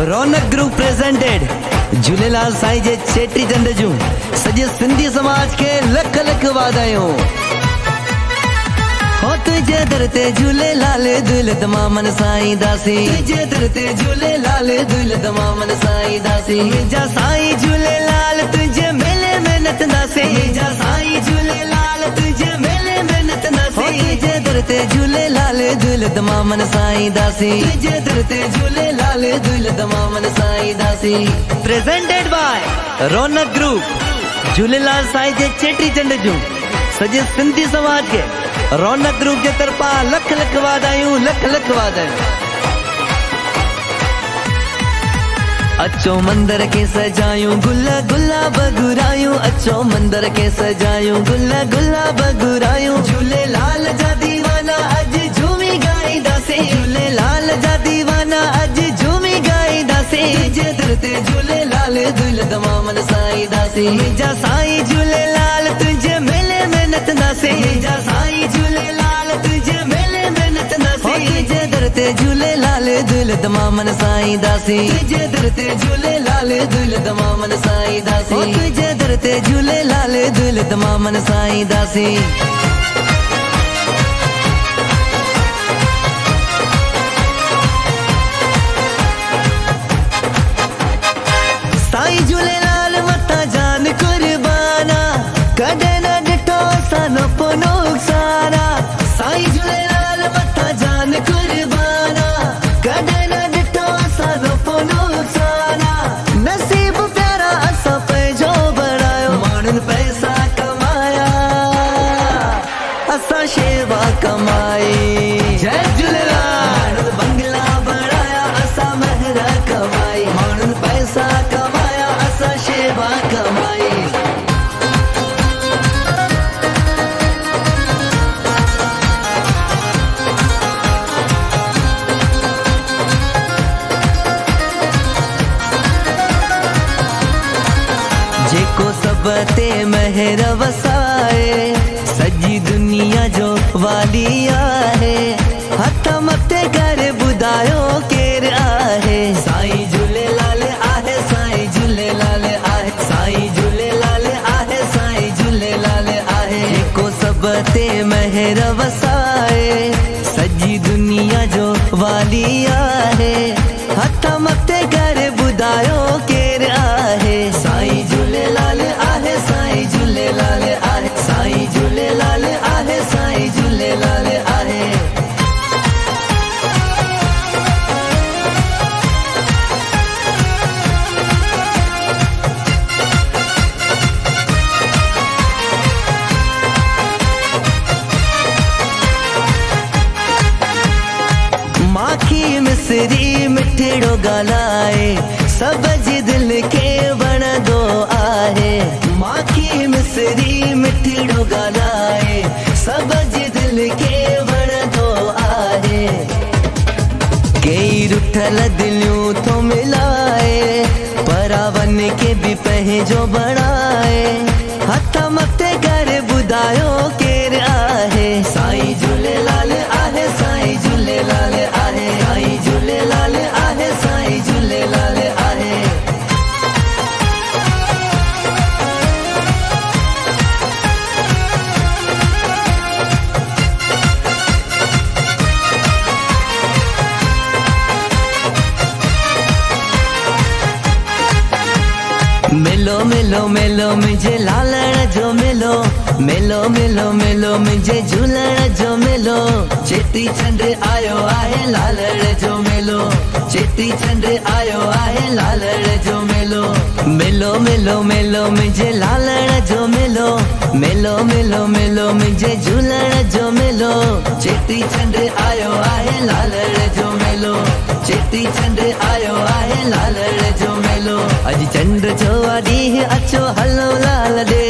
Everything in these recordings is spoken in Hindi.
रौनक ग्रुप प्रेजेंटेड झूलेलाल साईं जे चेटी चंड जूं सॼे सिंधी समाज के लख लख वाधायूं। हो तुझे दर ते झूलेलाल दिल तमामन साईं दासी, तुझे दर ते झूलेलाल दिल तमामन साईं दासी। जा साईं झूलेलाल तुझे मेले में नचंदासीं, जा साईं झूलेलाल तुझे मेले में नचंदासीं। तुझे दर ते झूलेलाल दिल तमामन साईं दासी, तुझे दर ते झूलेलाल दिल तमामन साईं दासी। Presented by Raunak group Jhulelal Sain जे चेटी चंड जूं सॼे सिंधी समाज के रौनक ग्रुप के तरफा लख लख वाधायूं, लख लख वाधायूं। अचो मंदिर के सजायूं गुल गुलाब घुरायूं, अचो मंदिर के सजायूं गुल गुलाब घुरायूं। झूलेलाल जा दीवाना अज झूमी गाईंदासीं, झूलेलाल जा दीवाना अज झूमी गाईंदासीं। तुझे दर ते झूलेलाल दिल तमामन साईं दासी, जा साईं झूलेलाल तुझे मेले में नचंदासीं, जा साईं झूलेलाल तुझे मेले में नचंदासीं। तुझे दर ते झूलेलाल दिल तमामन साईं दासी, तुझे दर ते झूलेलाल दिल तमामन साईं दासी। तुझे दर ते झूलेलाल दिल तमामन साईं दासी। साईं झूलेलाल मथा जान कुर्बाना, कदे न डिठो सानो को नुकसाना। साईं झूलेलाल मथा जान कुर्बाना, कदे न डिठो सानो को नुकसाना। नसीब प्यारा असां पंहिंजो बणायो, माण्हुनि पैसा कमाया असां शेवा कमाई। जय झूलेलाल। बंगला बणाया असां महर कमाई, माण्हुनि पैसा कमाया असां शेवा कमाई। जेको सब ते महर वसाए सॼी दुनिया जो वाली आहे। हथ मथे करे ॿुधायो केरु आहे। साईं झूलेलाल आहे, साईं झूलेलाल आहे, साईं झूलेलाल आहे, साईं झूलेलाल आहे। जेको सब ते महर वसाए सॼी दुनिया जो वाली आहे। हथ मथे करे ॿुधायो केरु आहे। साईं झूलेलाल आहे, साईं झूलेलाल आहे, साईं झूलेलाल आहे, साईं झूलेलाल आहे। माखी मिसरी मिठड़ो ॻाल्हाए सब जे दिल के वणंदो आहे। माखी मिसरी मिठड़ो ॻाल्हाए सब जे दिल के वणंदो आहे। कई रुठल दिलियूं थो मिलाए, परावन के भी पंहिंजो बणाए। हथ मथे करे ॿुधायो केरु आहे। साईं झूलेलाल आहे, साईं झूलेलाल आहे, साईं झूलेलाल आहे, साईं झूलेलाल आहे। मिलो मिलो मिलो मुंहिंजे लालण जो मिलो, मिलो मिलो मिलो मुंहिंजे झूलण जो मिलो। चेटी चंड आयो आहे लालण जो मिलो, चेटी चंड आयो आहे लालण जो मिलो। मिलो मिलो मिलो मुंहिंजे लालण जो मिलो, मिलो मिलो मिलो मुंहिंजे झूलण जो मिलो। चेटी चंड आयो आहे लालण जो मिलो, चेटी चंड आयो आहे लालण जो मिलो। अॼु चंड जो ॾींहुं अचो हलो लाल ॾे,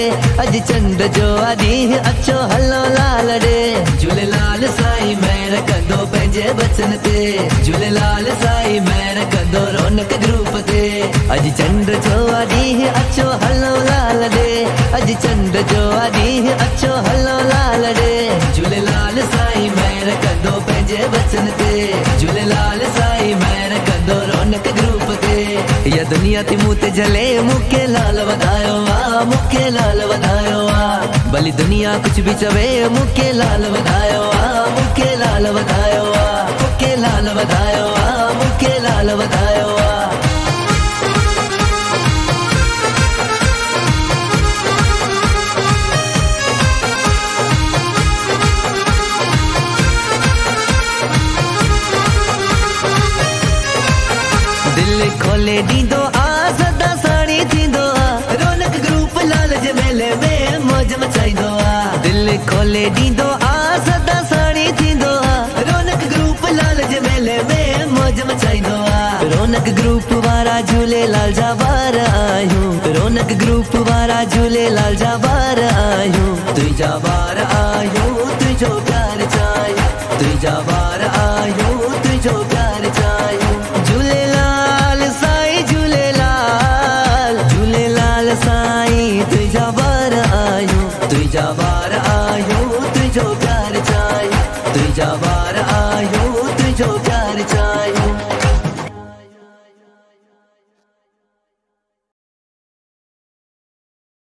अॼु चंड जो ॾींहुं अचो हलो लाल ॾे। झूलेलाल साईं महर कंदो पंहिंजे बचन ते, झूलेलाल साईं महर कंदो रौनक ग्रुप ते। अॼु चंड जो ॾींहुं अचो हलो लाल ॾे, अॼु चंड जो ॾींहुं अचो हलो लाल ॾे। झूलेलाल साईं महर कंदो पंहिंजे बचन ते, झूलेलाल साईं महर कंदो रौनक ग्रुप ते। दुनिया थी मुँह ते जले मुके लाल वधायो आ, मुके लाल वधायो आ। भली दुनिया कुछ भी चवे मुके लाल वधायो आ, मुके लाल वधायो आ, मुके लाल वधायो आ, मुके लाल वधायो आ। दिल खोले दीदो आ सदा साड़ी थींदो आ, रौनक ग्रुप लाल जे मेले में मौज मचाईंदो आ। दिल खोले दीदो आ सदा साड़ी थींदो आ, रौनक ग्रुप लाल जे मेले में मौज मचाईंदो आ। रौनक ग्रुप वारा झूलेलाल जा बार आहियूं, रौनक ग्रुप वारा झूलेलाल जा बार आहियूं। तुझा बार आहियूं तुझो प्यार चाहियूं, तुझा बार आहियूं तुझो प्यार चाहियूं। झूलेलाल साईं झूलेलाल, झूलेलाल साईं तुझा बार आहियूं, तुझा बार आहियूं तुझो प्यार चाहियूं, तुझा बार आहियूं तुझो प्यार चाहियूं।